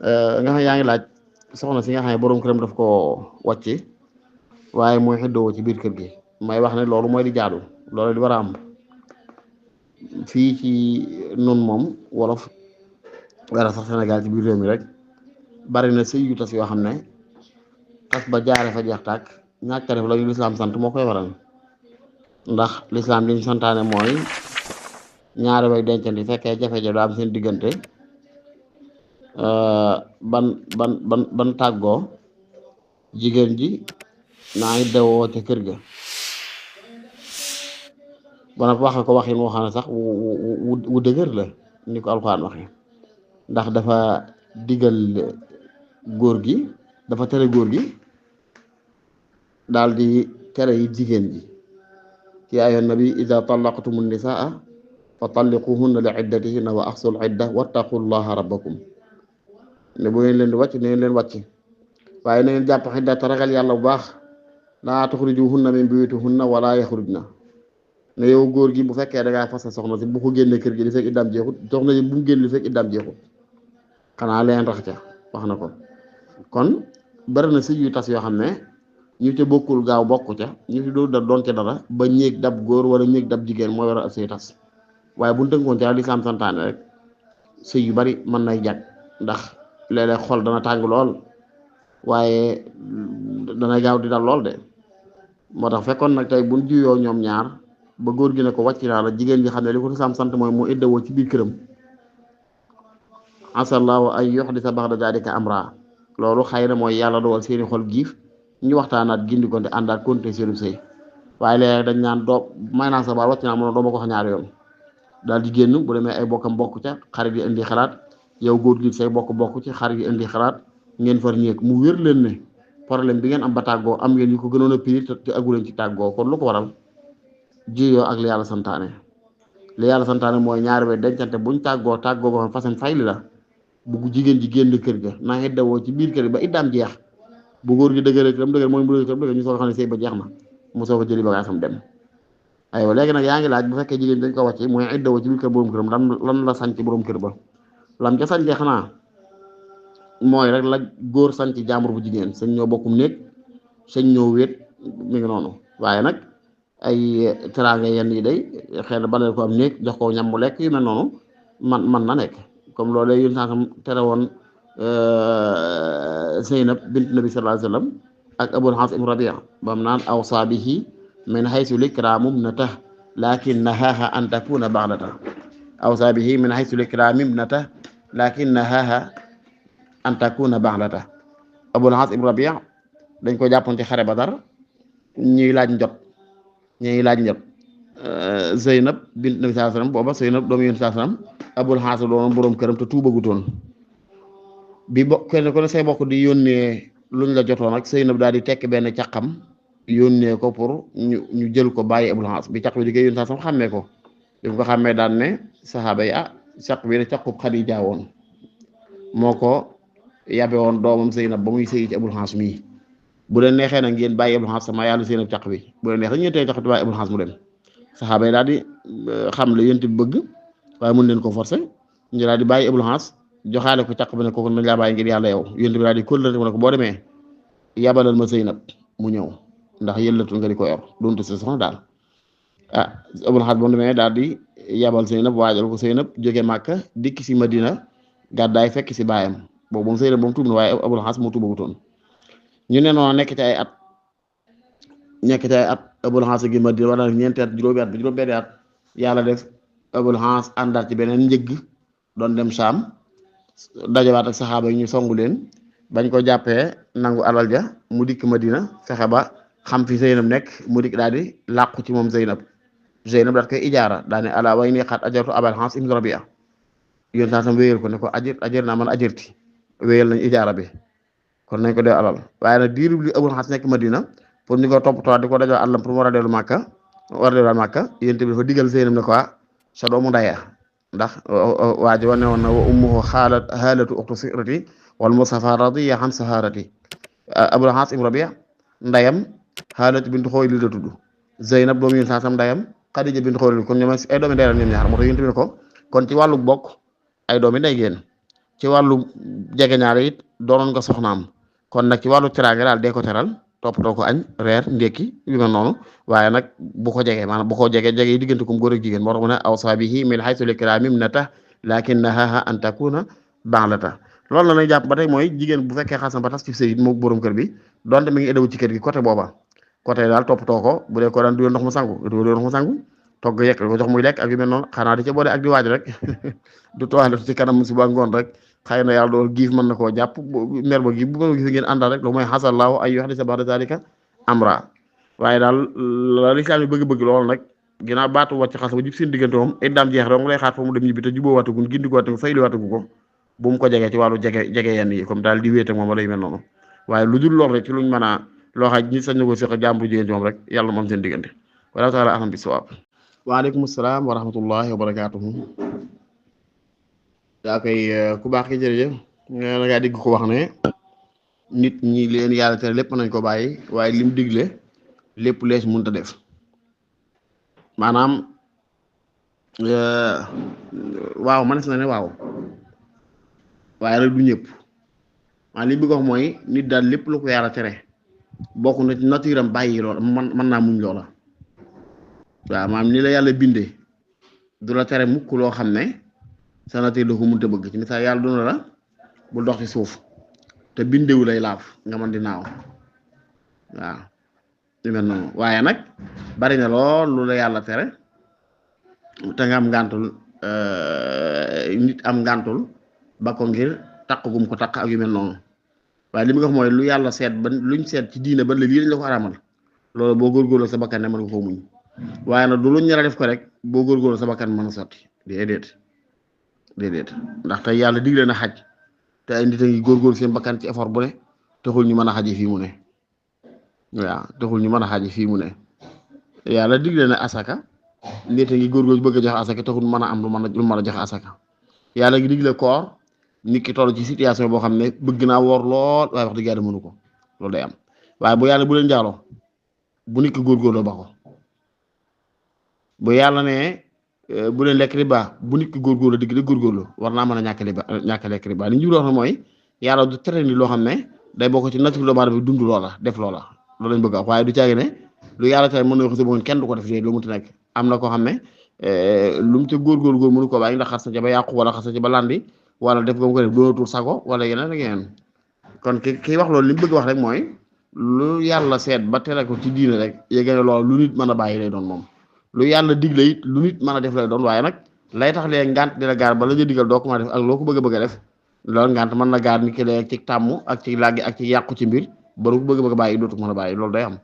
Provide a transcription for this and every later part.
nga xam yaa ngi laaj soxna si nga xam ne borom këram daf koo wàcce waaye mooy xeddoo ci biir kër gi may wax ne loolu mooy di jaadu loolu di war a am fii ci nun moom wolof wala sax Sénégal ci biir réew mi rek bari na sëy yu tas yoo xam ne tas ba jaare fa jeex tàkk ñàkk a def la ñu lislaam sant moo koy waral ndax lislaam li ñu santaane mooy ñaari way dencante fekkee jafe-jafe daa am seen diggante ban tàggoo jigéen ji naa ngi dewoo ca kër ga ba nag wax ko waxin woo xam ne sax wu dëgër la ni ko alxuraan waxe ndax dafa digal góor gi dafa tere góor gi daal di tere yi jigéen ji yaa ayyuhan nabi ida tallaqtumu nisaa fa talliquhunna li iddatihinna wa ahsul idda wattaqullaha rabbakum ne bu ngeen leen di wàcc ne ngeen leen wàcc waaye na ngeen jàpp xidda te ragal yàlla bu baax laa tuxrijuhunna min buyutihunna wala yaxrujna ne yow góor gi bu fekkee da ngaa fas soxna si bu ko génne kër gi li fekk iddaam jeexut soxna si bu mu génn li fekk iddaam jeexut xanaa leen rax ca wax na ko kon bari na sëy yu tas yoo xam ne ñu ca bokkul gaaw bokk ca ñu ci doon doon ca dara ba ñéeg dab góor wala ñéeg dab jigéen mooy war a sëy tas waaye bu ñu tënkoon ca lislaam santaane rek sëy yu bari mën nay jag ndax léeg-léeg xol dana tàng lool waaye dana gaaw di dal lool de moo tax fekkoon nag tey buñ juyoo ñoom ñaar ba góor gi ne ko wàcc naa la jigéen ji xam ne li ko lislaam sant mooy mu iddawoo ci biir këram asallahu ay yuhdisa ba'da daalika amra loolu xëy na mooy yàlla dogal seeni xol giif ñu waxtaanaat gindi ko te àndaat continuer seenu sëy waaye léeg dañ naan doo may naa sa baal wàcc naa mëno doo ma ko wax ñaari yoon daal di génn bu demee ay bokkam bokk ca xarit yi indi xalaat yow góor gi say bokk ci xarit yi indi xalaat ngeen far ñeeg mu wér leen ne problème bi ngeen am ba tàggoo am ngeen yu ko gënoon a piri te aguleen ci tàggoo kon lu ko waral jiyoo ak li yàlla santaane li yàlla santaane mooy ñaari way dencante buñ tàggoo boo xam façon fayli la bu jigéen ji génn kër ga naa ngi dawoo ci biir kër gi ba iddaam jeex bu góor gi dëgëree këram dëgër mooy mu dëgër këram dëgër ñu soo ko xam ne sëy ba jeex na mu soo ko jëli bagaasam dem aywa léegi nag yaa ngi laaj bu fekkee jigéen dañ ko wàcce mooy iddawoo ci biir kër borom këram lan la sanc borom kër ba lam ca sancee xanaa mooy rek la góor sanc jàmbur bu jigéen sañ ñoo bokkum néeg sañ ñoo wéet mi ngi noonu waaye nag ay teraanga yenn yi day xëy na baneel ko am néeg jox ko ñam mu lekk yu mel noonu man na nekk comme loolu yéen sansam tere woon Zeynab bint nabi sallallahu alayhi wa sallam ak Abul Has ibn Rabia bam naan awsa bihi min haysu likraamum na tax lakin nahaha an takuna ba'data awsa bihi min haysu likraamim na tax lakin nahaha an takuna ba'data Abul Has ibn Rabia dañ ko jàppoon ci xare Badar ñuy laaj njot Zeynab bint nabi sallallahu alayhi wa sallam booba Zeynab doomu yonent sallallahu alayhi wa sallam Abul Has doon borom këram te tuubagutoon bi kenn ko ne say bokk di yónnee luñ la jotoon ak Zeynab daal di tekk benn caqam yónnee ko pour ñu jël ko bàyyi Abul Has bi caq bi di koy yónni sax sama xàmmee ko bi mu ko xàmmee daan ne saxaaba yi caq bi ne caqub Xadija woon moo ko yabe woon doomam Zeynab ba muy sëyi ci Abul Has mii bu leen neexee nag ngeen bàyyi Abul Has sama yàlla Zeynab caq bi bu leen neexee ñu tey caq bi bàyyi Abul Has mu dem saxaaba yi daal di xam la yonent bi bëgg waaye mun leen ko forcer ñu daal di bàyyi Abul Has joxaale ko caq bi ne ko nañ laa bàyyi ngir yàlla yow yonent bi daal di kóllëre mu ne ko boo demee yabalal ma Zeynab mu ñëw ndax yëllatul nga di ko yor doonte sa soxna daal Abul Has ba mu demee daal di yabal Zeynab waajal ko Zeynab jóge Màkka dikk si Madina gàddaay fekk si baayam boobu moom Zeynab moom tuub na waaye Abul Has moo tuubagutoon ñu ne noonu nekk ci ay at Abul Has gi Madina wala ñeenti at juróomi at ba juróom-benni at yàlla def Abul Has àndaat ci beneen njëgg doon dem Saam dajawaat ak saxaaba yi ñu songu leen bañ ko jàppee nangu alal ja mu dikk Madina fexe ba xam fi Zeynab nekk mu dikk daal di làqu ci moom Zeynab daal koy ijaara daal ne ala way ni xaat ajartu Abul Has ibn Rabia yoon saa sam wéyal ko ne ko ajir naa man ajirti wéyal nañ ijaara bi kon nañ ko dee alal waaye nag diiru li Abul Has nekk Madina pour ñu ko toppatoo di ko dajoo àllam pour mu war a dellu Màkka yéen tamit dafa digal Zeynab ne ko sa doomu ndaya ndax waa ji wane woon na wa ummuhu xaalatu uxtu sirati wal Mustafa radiya an saharati Abul Has ibn Rabia ndayam xaalatu bintu Xuwaylid la tudd Zeynab doomu yéen saa sam ndayam Xadija bintu Xuwaylid kon ñoom ay doomi ndey la ñoom ñaar moo tax yéen tamit ko kon ci wàllu bokk ay doomi ndey ngeen ci wàllu jegeñaale it doonoon nga soxnaam kon nag ci wàllu teraanga daal dee ko teral toppatoo ko añ reer ndékki yu mel noonu waaye nag bu ko jegee maanaam bu ko jegee jegee diggante kum góor ak jigéen moo tax mu ne awsa bihi min haythu l-ikraami imnatah lakinnaha an takuna ba'lata loolu la lay jàpp ba tey mooy jigéen bu fekkee xas na ba tas ci sëy moo borom kër bi donte mi ngi edawu ci kër gi côté booba côté daal toppatoo ko bu dee ko daan dugal ndox mu sangu dugal ndox mu sangu togg yekk ko jox muy lekk ak yu mel noonu xanaa di ca boole ak di waaj rek du toilette ci kanam suba ngoon rek xëy na yàlla dool giif mën na koo jàpp mer ba gi bu ma gis ngeen àndal rek lu mooy xasallaahu ay yuhdisa ba'da zalika amra waaye daal la lislaam yi bëgg-bëgg loolu nag ginnaaw baatu wàcc xas ba jub seen diggante moom iddaam jeex rek mu lay xaar fa mu dem ñibbi te juboo waatagun gindi ko waatagu fayli waatagu ko bu mu ko jegee ci wàllu jege yenn yi comme daal di wéet ak moom wala yu mel noonu waaye lu dul lool rek ci luñ mën a loo xam ñi sañ na ko seq jàmbur jigéen ci moom rek yàlla moom seen diggante wala taala ahlam bi sawaab waaleykum salaam wa rahmatullahi wa barakaatuhu yaa koy ku baax ki jërëjëf nga ngaa digg ko wax ne nit ñi leen yàlla tere lépp nañ ko bàyyi waaye lim digle lépp lees mënut a def maanaam waaw manes na ne waaw waaye nag du ñëpp maa li bëgg wax mooy nit daal lépp lu ko yàlla tere bokk na ci nature am bàyyi loola mën naa muñ loola waaw maanaam ni la yàlla bindee du la tere mukk loo xam ne sa nature da ko mënta bëgg ci misaal yàlla duna la bul dox ci suuf te bindewu lay laaf nga mën di naaw waaw lu mel noonu waaye nag bari na lool lu la yàlla tere te nga am ngàntul nit am ngàntul ba ko ngir takk gum ko takk ak yu mel noonu waaye li mu wax mooy lu yàlla seet ba luñ seet ci diine ba lii lañ la ko araamal loolu boo góorgóorloo sa bakkan ne mën nga koo muñ waaye nag du luñ ñara def ko rek boo góorgóorloo sa bakkan mën a sotti déedéet ndax tey yàlla digle na xaj te ay nit a ngi góorgóorlu seen bakkan ci effort bu ne taxul ñu mën a xaji fii mu ne waaw taxul ñu mën a xaji fii mu ne yàlla digle na asaka nit a ngi góorgóorlu bëgg a joxe asaka taxul mën a am lu mën a joxe asaka yàlla ngi digle koor nit ki toll ci situation boo xam ne bëgg naa woor lool waaye wax dëgg yàlla mënu ko loolu day am waaye bu yàlla bu leen jaaloo bu nit ki góorgóorloo ba ko bu yàlla ne bu leen lekk riba bu nit ki góorgóorlu digg de góorgóorlu war naa mën a ñàkk lekk riba li ñu wax ne mooy yàlla du tere ni loo xam ne day bokk ci nature doomu aadama bi dund loola def loola loolu lañ bëgg a wax waaye du caagi ne lu yàlla tere mën na wax si bëggoon kenn du ko def léegi lu mu ti nekk am na koo xam ne lu mu ca góorgóorlu góor mënu ko bàyyi ndax xas na ca ba yàqu wala xas na ca ba landi wala def ko def doonatul sago wala yeneen ak yeneen kon ki wax loolu li mu bëgg wax rek mooy lu yàlla seet ba tere ko ci diine rek yéegée ne loolu lu nit mën a bàyyi lay doon moom lu yàlla digle it lu nit mën a def lay doon waaye nag lay tax lee ngant di la gaar ba la nga digal doo ko mën a def ak loo ko bëgg a def loolu ngant mën na gaar ni ki lee ci tàmm ak ci làggi ak ci yàqu ci mbir ba lu ko bëgg a bàyyi dootu mën a bàyyi loolu day am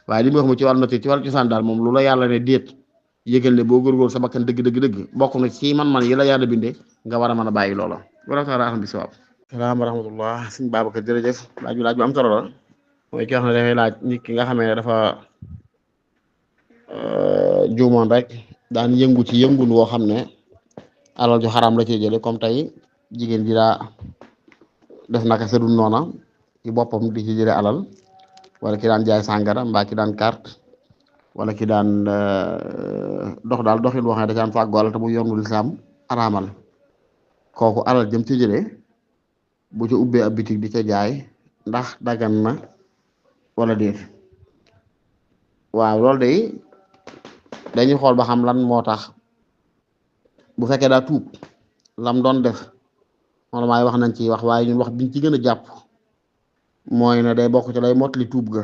waaye li mu wax mu ci wàllu nature ci wàllu cosaan daal moom lu la yàlla ne déet yëgal ne boo góorgóorlu sa bakkan dëgg bokk na ci man yi la yàlla bindee nga war a mën a bàyyi loola wala taala aham bi sawaab salaam wa rahmatullah suñ Babacar jërëjëf laaj bu am solo la mooy ki wax ne dafay laaj nit ki nga xamee ne dafa juumoon rek daan yëngu ci yëngun woo xam ne alal ju xaraam la cee jële comme tey jigéen ji daa def naka sa dul noona ci boppam di ci jële alal wala ki daan jaay sàngara mbaa ki daan carte wala ki daan dox daal doxin wax ne da daan fàggu alal te mu yoonu lislaam araamal kooku alal jëm ci jëlee bu ci ubbee ab bitig di ca jaay ndax dagan na wala déet waaw loolu de dañuy xool ba xam lan moo tax bu fekkee daa tuub lam doon def moom maay wax nañ ci wax waaye ñun wax biñ ci gën a jàpp mooy ne day bokk ci lay mottali tuub ga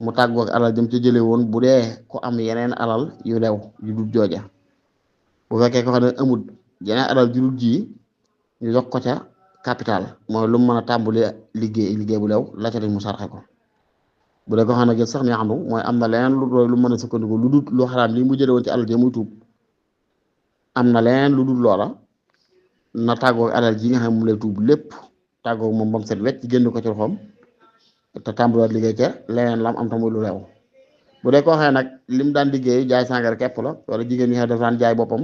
mu tàggoo ak alal jëm ci jëlee woon bu dee ku am yeneen alal yu lew yu dul jooja bu fekkee ko xam ne amul yeneen alal ju dul ji ñu jox ko ca capital mooy lu mu mën a tàmbali liggéey bu lew la ca dañ mu sarxe ko bu dee ko xam ne gën sax neexandu mooy am na leneen lu mën a sukkandiku lu dul lu xaraam li mu jëlee woon ci alal ji muy tuub am na leneen lu dul loola na tàggoo alal ji nga xam ne mu lay tuub lépp tàggoo moom bam set wecc génn ko ci loxoom te tàmbaliwaat liggéey ca leneen lam am tamuy lu leew bu dee koo xee nag lim daan liggéey jaay sàngara képp la wala jigéen ñi xam daf daan jaay boppam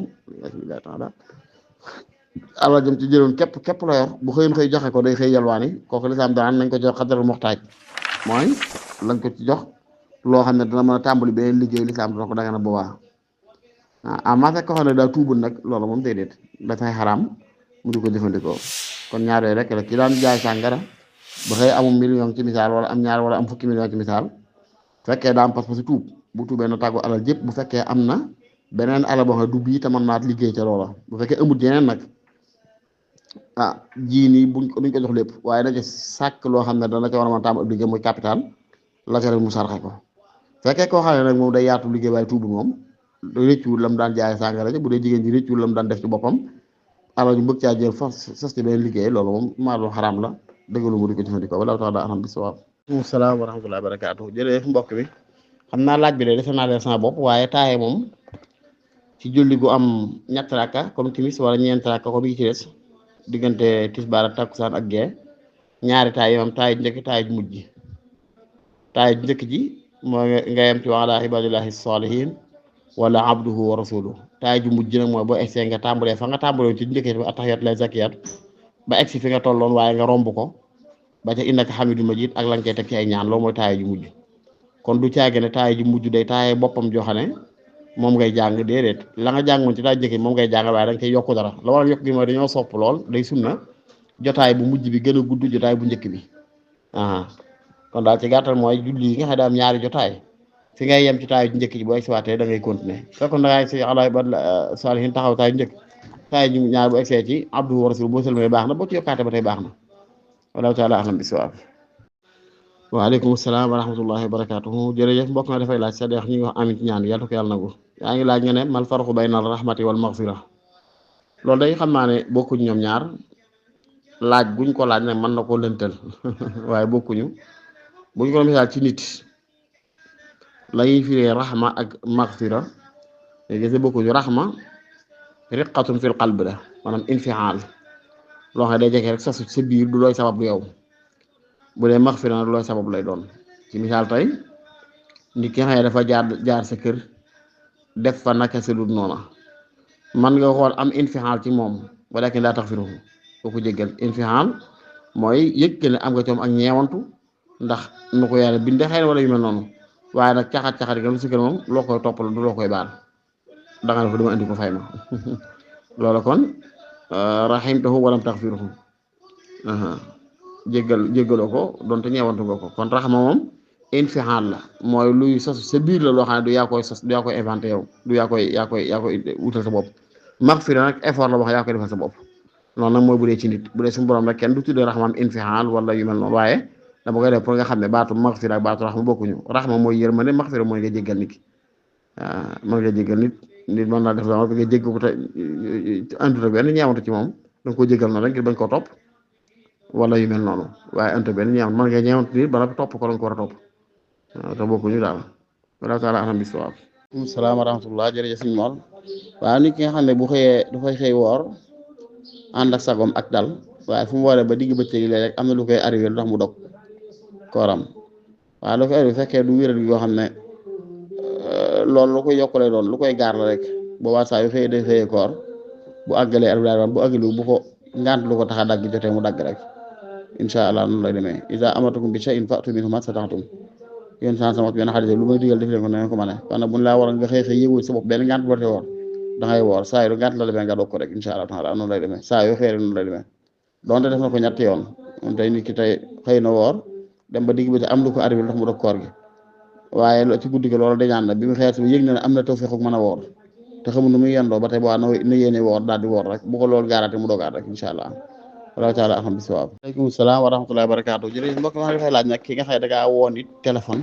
alal jëm ci jëloon képp la yor bu xëyoon xëy joxe ko day xëy yalwaani kooku lislaam daan nañ ko jox xadaral muxtaaj mooy lañ ko ci jox loo xam ne dana mën a tàmbali beneen liggéey lislaam dana ko dagana boobaa ah maa fekk koo xam ne daa tuubul nag loolu moom déedéet dafay xaraam mu di ko jëfandikoo kon ñaar yooyu rek la ki daan jaay sàngara ba xëy amum million ci misaal wala am ñaar wala am fukki million ci misaal fekkee daa am pas-pas si tuub bu tuubee na tàggu alal jëpp bu fekkee am na beneen alal boo xam ne du bii te mën naa liggéey ca loola bu fekkee amut yeneen nag ji nii duñ ko jox lépp waaye na ci sàkk loo xam ne dana ca war a mën a taam ab liggéey muy capital la ca rek mu sarxe ko fekkee koo xam ne nag moom day yaatu liggéey waaye tuubu moom rëccuwul lam daan jaay sàngara bu dee jigéen ji rëccuwul lam daan def ci boppam alal ñu bëgg caa jël fas sas ci beneen liggéey loolu moom maa lu xaraam la dëggalu mu di ko jëfandikoo wala tax daa anam bi sawaab. Salaam wa rahmatullahi wa barakaatu jërëjëf mbokk bi xam naa laaj bi de defe naa leen sama bopp waaye taaye moom ci julli gu am ñett rakka comme timis wala ñeent rakka ko bi ci des diggante tisbaar ak takkusaan ak gee ñaari taay yi moom taay ju njëkk taay ju mujj ji taay ju njëkk ji mooy nga yem ci wa ala ibadillahi salihin wala abduhu wa rasuluhu taay ju mujj nag mooy boo egsee nga tàmbalee fa nga tàmbalee ci njëkkee ba attahiyat lay zakiyat ba egsi fi nga tolloon waaye nga romb ko ba ca innaka hamidul majid ak la nga koy teg ci ay ñaan loolu mooy taay ju mujj kon du caage ne taay ju mujj day taaye boppam joo xam ne moom ngay jàng déedéet la nga jàng moom ci taay njëkk moom ngay jàng waaye da nga koy yokku dara la waral yokk gi mooy dañoo sopp lool day sunna jotaay bu mujj bi gën a gudd jotaay bu njëkk bi kon daal ci gàttal mooy julli yi nga xam ne daa am ñaari jotaay fi ngay yem ci taay ju njëkk ji boo egsiwaatee da ngay continuer fekkoon da ngay si ala ba salihin taxaw taay ju njëkk taay ju ñaar bu egsee ci abdu wa rasul boo sëlmee baax na boo ci yokkaate ba tey baax na wallahu taala alam bi sawaab. waaleykum salaam wa rahmatullahi wa barakatuhu jërëjëf mbokk na dafay laaj sa deex ñu ngi wax amin ci ñaan yàlla ko yàlla nangu yaa ngi laaj nga ne mal farqu bayna rahmati wal maghfira loolu day xam naa ne bokkuñ ñoom ñaar laaj guñ ko laaj nag mën na koo lëntal waaye bokkuñu buñ ko misaal ci nit lañuy firee rahma ak maghfira gis bokkuñu rahma riqatun fil qalb la maanaam infial loo xam ne day jekee rek sasu sa biir du looy sabab lu yow bu dee maghfira nag looy sabab lay doon ci misaal tey nit ki nga xam ne dafa jaar sa kër def fa naka sa dul noona man nga xool am infial ci moom walakin laa taghfiruhu boo ko jéggal infial mooy yëg ne am nga coom ak ñeewantu ndax nu ko yàlla bindee xëy na wala yu mel noonu waaye nag caxat-caxat yi si kër moom loo koy toppal du loo koy baal danga ne ko dama indi ko fay ma loolu kon rahimtahu walam taghfiruhu jéggaloo ko donte ñeewantu nga ko kon raxma moom infial la mooy luy sos sa biir la loo xam ne du yaa koy sos du yaa koy inventé yow du yaa koy wutal sa bopp maghfira nag effort la wax yaa koy defal sa bopp noonu nag mooy bu dee ci nit bu dee suñu borom rek kenn du tuddee raxmaam infial wala yu mel noonu waaye dama koy def pour nga xam ne baatu maghfira ak baatu raxma bokkuñu raxma mooy yërmande maghfira mooy nga jéggal nit ki mën nga jéggal nit mën naa def dama nga jégg ko te andut ak benn ñeewantu ci moom da nga ko jéggal noonu rek ngir bañ koo topp wala yu mel noonu waaye andut benn ñeewant mën nga ñeewantu nit ba noppi topp ko la nga ko war a topp te bokkuñu daal wala taala anam bi sawaab. Salaam wa rahmatullah jërëjëf suñu mool waaw nit ki nga xam ne bu xëyee dafay xëy woor ànd ak sagom ak dal waaye fu mu waree ba digg bëccëg léeg rek am na lu koy arrivé lu tax mu dog kooram waaye lu koy arrivé fekkee du wéral yoo xam ne loolu lu koy yokk lay doon lu koy gaar la rek boobaa saa yu xëyee day xëyee koor bu àggalee arrivé bu àggalee bu ko ngant lu ko tax a dagg jotee mu dagg rek incha allah noonu lay demee iza amatukum bi shay'in fa'tu minhu mastata'tum yéen sans sama benn xadis lu may digal def leen ko ne ko ma ne kon nag bu ñu laa war nga xëy yëgul sa bopp benn ngant boote woor da ngay woor saa yu ngant la demee nga doog ko rek incha allah taala noonu lay demee saa yu xëy rek noonu lay demee donte def na ko ñetti yoon moom tey nit ki tey xëy na woor dem ba digg bi te am lu ko arrivé ndax mu dog koor gi waaye ci guddi gi loolu dañaan la bi mu xeet bi yëg na ne am na tawfiq ak mën a woor te xamul nu muy yendoo ba tey bu waa na yéene woor daal di woor rek bu ko loolu gaaraate mu dogaat rek incha allah wallahu taala aham bisawab. Aleykum salaam wa rahmatullahi wa barakatuh jërëjëf mbokk ma dafay laaj nag ki nga xëy da ngaa woo nit téléphone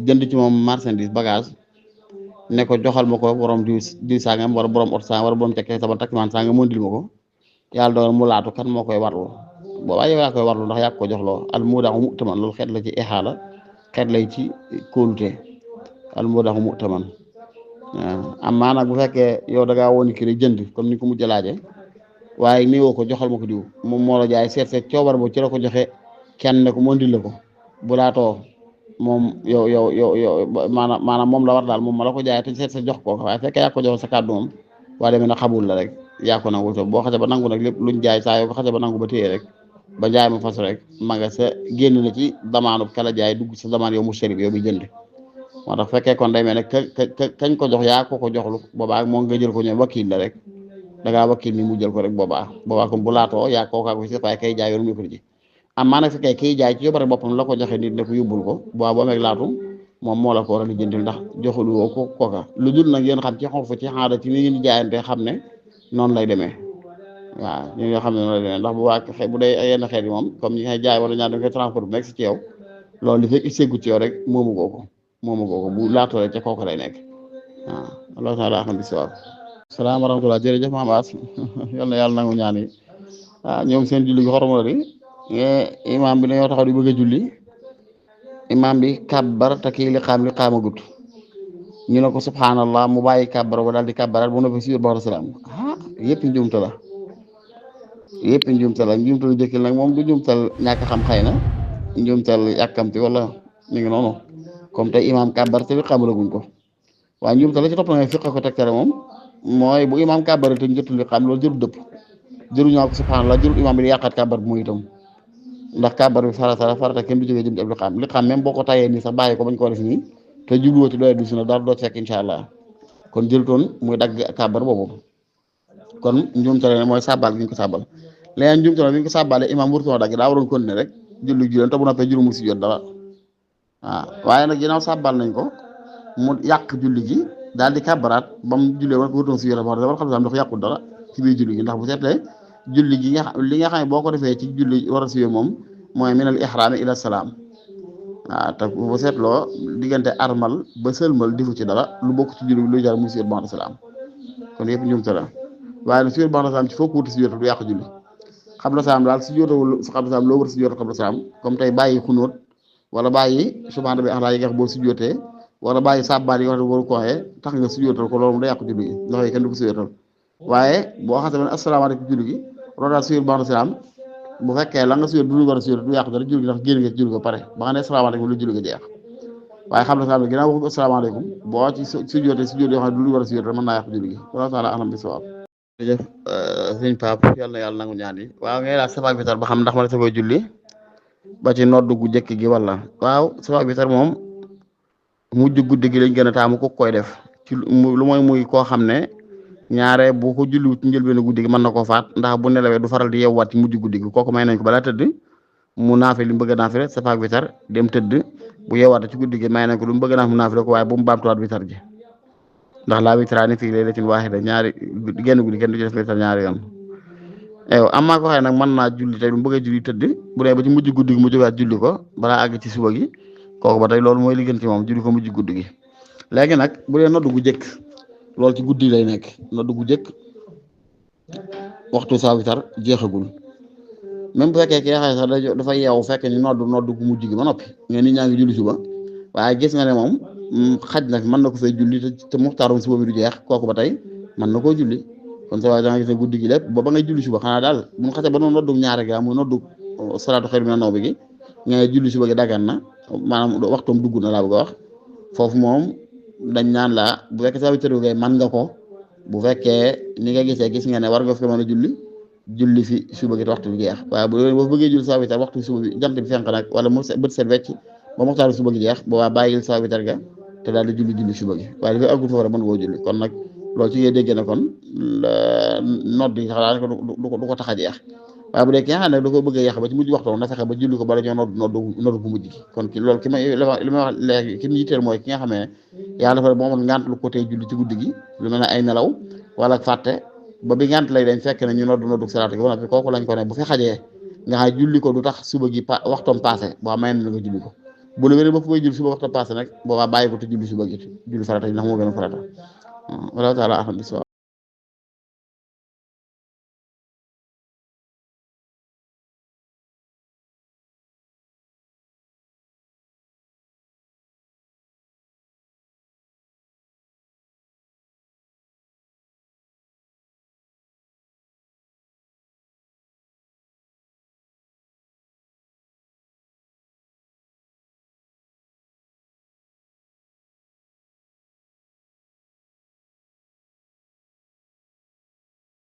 jënd ci moom marchandise bagage ne ko joxal ma ko borom diw sangam wala borom ot sangam wala borom tekkee sama takkimaan sangam moo ndil ma ko yàlla dogal mu laatu kan moo koy warlu boobaa yow yaa koy warlu ndax yaa ko joxloo al mudaxu mu'taman loolu xeet la ci ixaala xeet lay ci kóolute al mudaxu mu'taman am maa nag bu fekkee yow da ngaa woon ki rek jënd comme ni ko mujj laaje waaye néewoo ko joxal ma ko diw moom moo la jaay seet coobar boobu ci la ko joxe kenn ne ko moo ndil la ko bu laatoo moom yow maanaam moom la war daal moom ma la ko jaay te seet sa jox ko waaye fekkee yaa ko jox sa kàddu moom waa demee na xamul la rek yaa ko nangu boo xase ba nangu nag lépp luñ jaay saa yoo ko xase ba nangu ba téye rek ba jaay ma fas rek ma nga sa génn na ci damaanu kala jaay dugg sa damaan yow mu sharib yow bi jënd moo tax fekkee kon day mel ne kañ ko jox yaa ko joxlu boobaa moo nga jël ko ñëw wakiil la rek da ngaa wakkil ni mu jël ko rek boobaa comme bu laatoo yaa kookaa ko si waaye kay jaay yoon muy ko ji am maanaam fi kay kiy jaay ci yóbbare boppam la ko joxe nit ne ko yóbbul ko boobaa bu amee laatum moom moo la ko war a lijjantil ndax joxulu woo ko kooka lu dul nag yéen xam ci xonf ci xaada ci ni ngeen di jaayante xam ne noonu lay demee waaw ñi nga xam ne noonu lay demee ndax bu waa bu dee yenn xeet yi moom comme ñi ngay jaay wala ñaar dañ koy transport bu nekk si ci yow loolu li fekk séggu ci yow rek moomu goo ko bu laatoo rek ca kooka lay nekk waaw Allah taala xam bi si waaw salaam wa rahmatulah jërëjëf Mahamad yal na yàlla nangu ñaan yi ñoom seen julli gi xoroma la di imaam bi dañoo taxaw di bëgg a julli imaam bi kàbbar te kii li xaamagut ñu ne ko subhanallah mu bàyyi kàbbar ba daal di kàbbaral bu noppi si biir baxda salaam yëpp njuumte la njuumtal jëkkil nag moom du njuumtal ñàkk xam xëy na njuumtal yàkkamti wala mi ngi noonu comme tey imaam kàbbar te bi xamalaguñ ko waaye njuumtal la ci topp na fiq ko tegtale moom mooy bu imaam kàbbar te njëttul li xam loolu jërul dëpp jëru ñoo ko subhanallah jërul imaam bi di yàqaat kàbbar bi muy itam ndax kàbbar bi farata kenn du jógee jëm ci ab li xam même boo ko tayee nii sax bàyyi ko bañ koo def nii te jubluwoo ci doole du sunna dara doo fekk incha allah kon jëlutoon muy dagg kàbbar boobu kon njuumtale ne mooy sàbbal gi ñu ko sàbbal leneen njuumtale bi ñu ko sàbbalee imaam wurtoo dagg daa waroon continuer rek julli juleen te bu noppee juru mu si jot dara waaye nag ginnaaw sàbbal nañ ko mu yàq julli gi daal di kàbbaraat ba mu jullee war ko wurtoon si jot war xam dafa yàqul dara ci biir julli gi ndax bu seetlee julli gi li nga xam ne boo ko defee ci julli war a siwee moom mooy minal ihraami ila salaam te bu seetloo diggante armal ba sëlmal difu ci dara lu bokk ci julli bi luy jar mu siwét ba'da salaam kon yëpp ñoom la waaye nag siwét ba'da salaam ci foo ko wuti si jota du yàq julli xabla salaam daal si jotawul xabla salaam loo war si jota xabla salaam comme tey bàyyi xunóot wala bàyyi subhaana rabbil a'laa yi nga xam boo si jotee wala bàyyi sàbbaal yi nga xam ne waru ko waxee tax nga si jotal ko loolu mu da yàq julli gi ndax yi kenn du ko si jotal waaye boo xam ne asalaamaaleykum julli gi rodaal siwét ba'da salaam bu fekkee la nga siwét du lu war a siwét du yàq dara julli gi ndax génn nga ci julli ko pare ba nga ne asalaamaaleykum lu julli nga jeex waaye xam na salaam ginnaaw waxu asalaamaaleykum boo ci si jotee yoo xam ne du lu war a siwét mën naa yàq julli gi wala taala alam bi sawaab jërëjëf sëñ Pape yàlla na yàlla nangu ñaan yi waaw ngay laaj safaak bitar ba xam ndax ma ne sa koy julli ba ci noddu gu jëkk gi wala waaw safaak bitar moom mujj guddi gi lañ gën a taamu ku koy def ci lu mooy muy koo xam ne ñaare bu ko julliwut ci njëlbéenu guddi gi mën na koo faat ndax bu nelawee du faral di yeewaat ci mujj guddi gi kooku may nañ ko balaa tëdd mu naafe li mu bëgg a naafile safaak bitar dem tëdd bu yeewaat ci guddi gi may nañ ko lu mu bëgg a naaf mu naafile ko waaye bu mu baamtuwaat bitar ji ndax laa witraani fii laylatin waahida ñaari genn guddi kenn du ci def witar ñaari yoon am maa ko xëy nag mën naa julli tey lu mu bëgg a julli tëdd bu dee ba ci mujj guddi gi mu jógaat julli ko balaa àgg ci suba gi kooku ba tey loolu mooy li gën ci moom julli ko mujj guddi gi léegi nag bu dee noddu gu jëkk loolu ci guddi lay nekk noddu gu jëkk waxtu saa witar jeexagul même bu fekkee ki nga xam ne sax dafa yeewu fekk ni noddu gu mujj gi ba noppi nga nit ñaa ngi julli suba waaye gis nga ne moom xaj na fi mën na ko fay julli te muxtaarum suba bi du jeex kooku ba tey mën na koo julli kon sa waay da nga gis ne guddi gi lépp ba ngay julli suba xanaa daal bu ñu xasee ba noonu noddu ñaare ga muy noddu salaatu xayru mina nawm gi nga julli suba gi dagan na maanaam waxtoom dugg na laa bëgg a wax foofu moom dañ naan la bu fekkee sa witar ngay man nga ko bu fekkee ni nga gisee gis nga ne war nga fi mën a julli fi suba gi te waxtu bi jeex waaye boo bëggee julli sa witar waxtu suba bi jant bi fenk nag wala mu bët set wecc ba muxtaaru suba gi jeex boobaa bàyyil sa witar ga te daal di julli suba gi waaye dafay àggul foofu rek mën ngoo julli kon nag loolu ci ngay déggee ne kon nodd yi sax daanaka du ko tax a jeex waaye bu dee ki nga xam ne da ko bëgg a yàq ba ci mujj waxtu na fexe ba julli ko bala ñoo nodd bu mujj gi kon ki loolu li may wax léegi ki mu yitteel mooy ki nga xam ne yàlla dafa moo amoon ngànt lu ko tey julli ci guddi gi lu mel ne ay nelaw wala fàtte ba bi ngànt lay dañ fekk ne ñu noddu salaatu gi ba noppi kooku lañ ko ne bu fi xajee nga xam julli ko du tax suba gi waxtoom passé boo may na nga julli ko bu la wéree ba fu may julli suba waxtoom passé nag boobaa bàyyi ko te julli suba gi julli farata yi ndax moo gën a farata wala taala aham